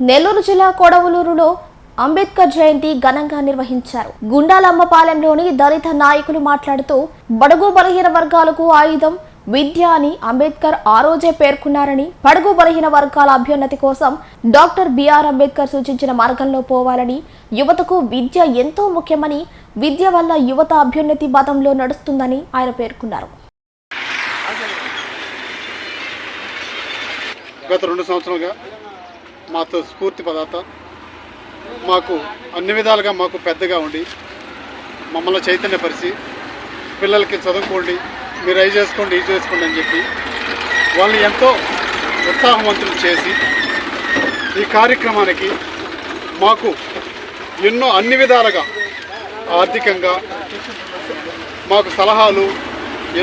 నెల్లూరు జిల్లా కొడవలూరులో అంబేద్కర్ జయంతి ఘనంగా నిర్వహించారు. గుండాలమ్మపాలెంలోని దళిత నాయకులు మాట్లాడుతూ బడుగు బలహీన వర్గాలకు ఆయుధం విద్య అని అంబేద్కర్ ఆ రోజే పేర్కొన్నారని, బడుగు బలహీన వర్గాల అభ్యున్నతి కోసం డాక్టర్ బిఆర్ అంబేద్కర్ సూచించిన మార్గంలో పోవాలని, యువతకు విద్య ఎంతో ముఖ్యమని, విద్య వల్ల యువత అభ్యున్నతి పథంలో నడుస్తుందని ఆయన పేర్కొన్నారు. గత 2 సంవత్సరాలుగా మాతో స్ఫూర్తి పదార్థ మాకు అన్ని విధాలుగా మాకు పెద్దగా ఉండి మమ్మల్ని చైతన్యపరిచి పిల్లలకి చదువుకోండి, మీరు అవి చేసుకోండి ఇది చేసుకోండి అని చెప్పి వాళ్ళని ఎంతో ఉత్సాహవంతులు చేసి ఈ కార్యక్రమానికి మాకు ఎన్నో అన్ని విధాలుగా ఆర్థికంగా మాకు సలహాలు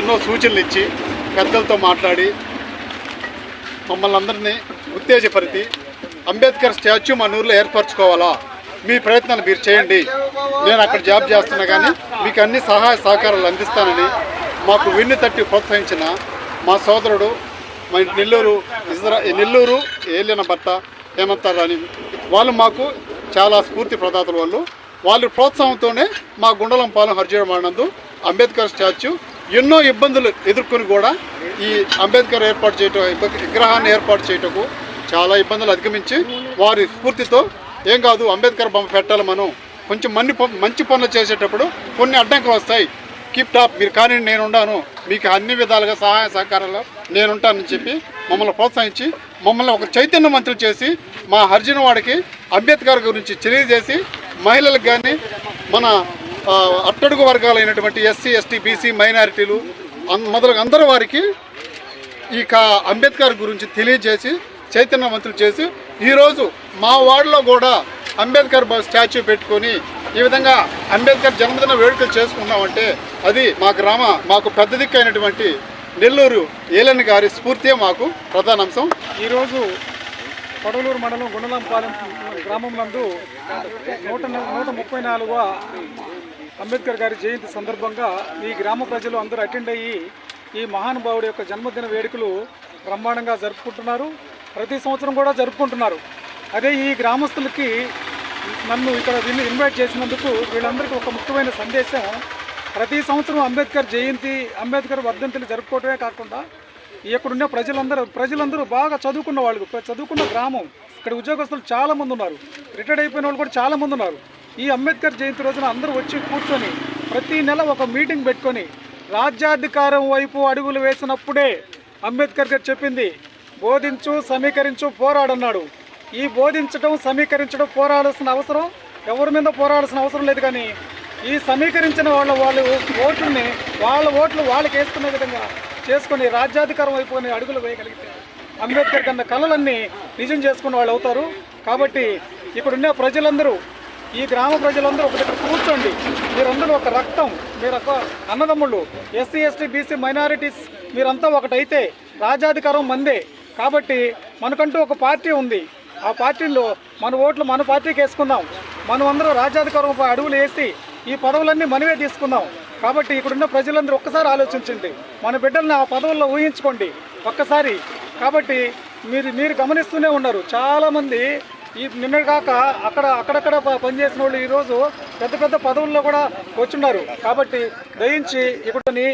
ఎన్నో సూచనలు ఇచ్చి పెద్దలతో మాట్లాడి మమ్మల్ని అందరినీ ఉత్తేజపరిచి అంబేద్కర్ స్టాచ్యూ మన ఊర్లో ఏర్పరచుకోవాలా, మీ ప్రయత్నాలు మీరు చేయండి, నేను అక్కడ జాబ్ చేస్తున్నా కానీ మీకు అన్ని సహాయ సహకారాలు అందిస్తానని మాకు వెన్ను తట్టి ప్రోత్సహించిన మా సోదరుడు మా నెల్లూరు ఏలిన భర్త హేమంతారాని వాళ్ళు మాకు చాలా స్ఫూర్తి ప్రదాతలు. వాళ్ళ ప్రోత్సాహంతోనే మా గుండలంపాలెం హరిజనవాడ అంబేద్కర్ స్టాచ్యూ ఎన్నో ఇబ్బందులు ఎదుర్కొని కూడా ఈ అంబేద్కర్ ఏర్పాటు చేయటం విగ్రహాన్ని ఏర్పాటు చేయటకు చాలా ఇబ్బందులు అధిగమించి వారి స్ఫూర్తితో ఏం కాదు అంబేద్కర్ బొమ్మ పెట్టాలి, మనం కొంచెం మంచి పనులు చేసేటప్పుడు కొన్ని అడ్డంకులు వస్తాయి, కీప్ టాప్ మీరు కానీ నేను ఉన్నాను, మీకు అన్ని విధాలుగా సహాయ సహకారాలు నేనుంటానని చెప్పి మమ్మల్ని ప్రోత్సహించి మమ్మల్ని ఒక చైతన్యవంతులు చేసి మా హరిజనవాడకి అంబేద్కర్ గురించి తెలియజేసి మహిళలకు కానీ మన అట్టడుగు వర్గాలైనటువంటి ఎస్సీ ఎస్టీ బీసీ మైనారిటీలు మొదలగు అందరూ వారికి ఈ అంబేద్కర్ గురించి తెలియజేసి చైతన్యవంతులు చేసి ఈరోజు మా వార్డులో కూడా అంబేద్కర్ స్టాచ్యూ పెట్టుకొని ఈ విధంగా అంబేద్కర్ జన్మదిన వేడుకలు చేసుకున్నామంటే అది మాకు పెద్ద దిక్కు అయినటువంటి నెల్లూరు ఏలన్ గారి స్ఫూర్తియే మాకు ప్రధాన అంశం. ఈరోజు కొడవలూరు మండలం గుండలంపాలెం గ్రామం నందు 134వ అంబేద్కర్ గారి జయంతి సందర్భంగా ఈ గ్రామ ప్రజలు అందరూ అటెండ్ అయ్యి ఈ మహానుభావుడి యొక్క జన్మదిన వేడుకలు బ్రహ్మాండంగా జరుపుకుంటున్నారు. ప్రతి సంవత్సరం కూడా జరుపుకుంటున్నారు. అదే ఈ గ్రామస్తులకి నన్ను ఇక్కడ ఇన్వైట్ చేసినందుకు వీళ్ళందరికీ ఒక ముఖ్యమైన సందేశం, ప్రతి సంవత్సరం అంబేద్కర్ జయంతి అంబేద్కర్ వర్ధంతిని జరుపుకోవడమే కాకుండా ఇక్కడున్న ప్రజలందరూ బాగా చదువుకున్న వాళ్ళు, చదువుకున్న గ్రామం, ఇక్కడ ఉద్యోగస్తులు చాలామంది ఉన్నారు, రిటైర్డ్ అయిపోయిన వాళ్ళు కూడా చాలామంది ఉన్నారు. ఈ అంబేద్కర్ జయంతి రోజున అందరూ వచ్చి కూర్చొని ప్రతి నెల ఒక మీటింగ్ పెట్టుకొని రాజ్యాధికారం వైపు అడుగులు వేసినప్పుడే అంబేద్కర్ గారు చెప్పింది బోధించు సమీకరించు పోరాడన్నాడు. ఈ బోధించడం సమీకరించడం పోరాడాల్సిన అవసరం ఎవరి మీద పోరాడాల్సిన అవసరం లేదు, కానీ ఈ సమీకరించిన వాళ్ళ ఓట్లు వాళ్ళకి వేసుకునే విధంగా చేసుకొని రాజ్యాధికారం వైపు అడుగులు వేయగలిగితే అంబేద్కర్ కన్నా కళలన్నీ నిజం చేసుకున్న వాళ్ళు అవుతారు. కాబట్టి ఇక్కడున్న ప్రజలందరూ, ఈ గ్రామ ప్రజలందరూ ఒక దగ్గర కూర్చోండి, మీరందరూ ఒక రక్తం, మీరు ఒక అన్నదమ్ముళ్ళు, ఎస్సీ ఎస్టీ బీసీ మైనారిటీస్ మీరంతా ఒకటైతే రాజ్యాధికారం మందే. కాబట్టి మనకంటూ ఒక పార్టీ ఉంది, ఆ పార్టీలో మన ఓట్లు మన పార్టీకి వేసుకుందాం, మనం అందరూ రాజ్యాధికారం అడుగులు వేసి ఈ పదవులన్నీ మనమే తీసుకుందాం. కాబట్టి ఇక్కడున్న ప్రజలందరూ ఒక్కసారి ఆలోచించండి, మన బిడ్డల్ని ఆ పదవుల్లో ఊహించుకోండి ఒక్కసారి. కాబట్టి మీరు గమనిస్తూనే ఉన్నారు, చాలామంది ఈ నిన్న కాక అక్కడక్కడ పనిచేసిన వాళ్ళు ఈరోజు పెద్ద పెద్ద పదవుల్లో కూడా వచ్చున్నారు. కాబట్టి దయించి ఇక్కడని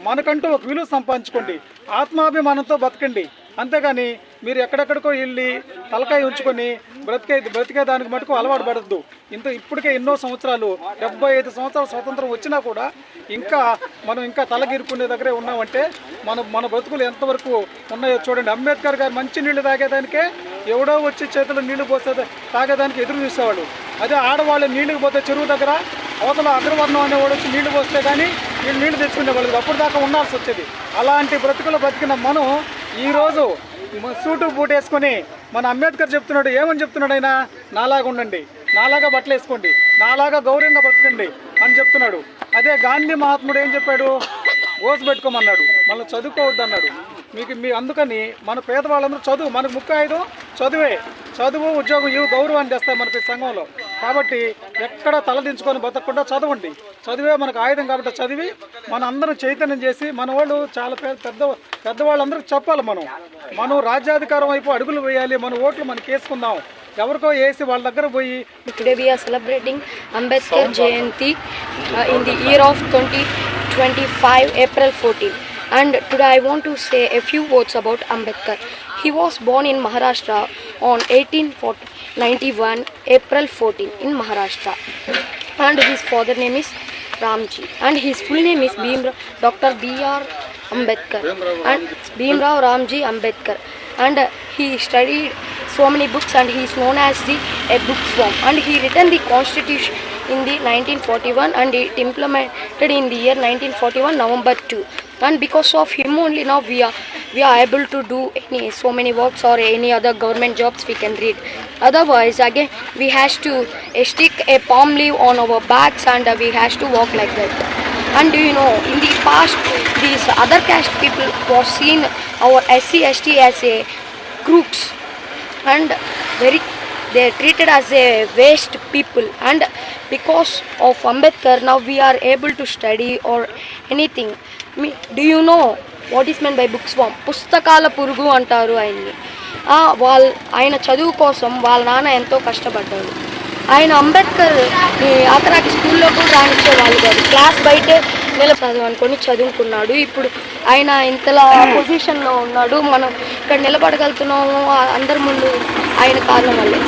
మనకంటూ ఒక విలువ సంపాదించుకోండి, ఆత్మాభిమానంతో బతకండి. అంతేగాని మీరు ఎక్కడెక్కడికో వెళ్ళి తలకాయ ఉంచుకొని బ్రతికే దానికి మటుకు అలవాటు పడద్దు. ఇప్పటికే ఎన్నో సంవత్సరాలు 75 సంవత్సరాల స్వతంత్రం వచ్చినా కూడా మనం ఇంకా తలగిరుకునే దగ్గరే ఉన్నామంటే మన బ్రతుకులు ఎంతవరకు ఉన్నాయో చూడండి. అంబేద్కర్ గారు మంచి నీళ్లు తాగేదానికే ఎవడో వచ్చి చేతులు నీళ్లు పోసే తాగేదానికి ఎదురు చూసేవాళ్ళు. అదే ఆడవాళ్ళు నీళ్లు పోతే చెరువు దగ్గర అవతల అగ్రవర్ణం అనేవాడు వచ్చి నీళ్లు పోస్తే కానీ వీళ్ళు నీళ్లు తెచ్చుకునేవాళ్ళు, అప్పుడు దాకా ఉండాల్సి వచ్చేది. అలాంటి బ్రతుకులు బతికిన మనం ఈరోజు సూటు బూట్ వేసుకొని మన అంబేద్కర్ చెప్తున్నాడు, ఏమని చెప్తున్నాడు ఆయన, నాలాగా ఉండండి, నాలాగా బట్టలు వేసుకోండి, నాలాగా గౌరవంగా బ్రతకండి అని చెప్తున్నాడు. అదే గాంధీ మహాత్ముడు ఏం చెప్పాడు, ఓసు పెట్టుకోమన్నాడు, మళ్ళీ చదువుకోవద్దు అన్నాడు. అందుకని మన పేదవాళ్ళందరూ చదువు, మనకు ముఖ్య ఆయుధం చదువు ఉద్యోగం ఇవి గౌరవాన్ని తెస్తాయి మనకి సంఘంలో. కాబట్టి ఎక్కడ తలదించుకొని బతకకుండా చదవండి, చదివే మనకు ఆయుధం. కాబట్టి చదివి మన అందరం చైతన్యం చేసి మన వాళ్ళు చాలా పెద్దవాళ్ళందరికీ చెప్పాలి, మనం రాజ్యాధికారం వైపు అడుగులు వేయాలి, మన ఓట్లు మనకి వేసుకుందాం. ఎవరికో వేసి వాళ్ళ దగ్గర పోయి Today we are celebrating Ambedkar Jayanti in the year of 2025 April 14. And today I want to say a few words about Ambedkar. He was born in Maharashtra on 1891 April 14 in Maharashtra. And his father name is Ramji. And his full name is Dr. B.R. Ambedkar. And Bhimrao Ramji Ambedkar. And he studied so many books and he is known as a bookworm. And he written the constitution in the 1941 and it implemented in the year 1941 November 2. And because of him only now we are able to do so many works or any other government jobs we can read. Otherwise again we has to stick a palm leaf on our backs and we has to walk like that. And do you know, in the past, these other caste people was seen our SC, ST as a crooks and they are treated as a waste people. And because of Ambedkar, now we are able to study or anything. Do you know what is meant by booksworm? పుస్తకాల పురుగు అంటారు ఆయన్ని. ఆయన చదువు కోసం వాళ్ళ నాన్న ఎంతో కష్టపడ్డారు. ఆయన అంబేద్కర్ ఆఖరాకి స్కూల్లో కూడా రానిచ్చేవాళ్ళు కాదు, క్లాస్ బయటే అనుకొని చదువుకున్నాడు. ఇప్పుడు ఆయన ఇంతలా పొజిషన్లో ఉన్నాడు, మనం ఇక్కడ నిలబడగలుగుతున్నాము అందరి ముందు ఆయన కారణం వల్లే.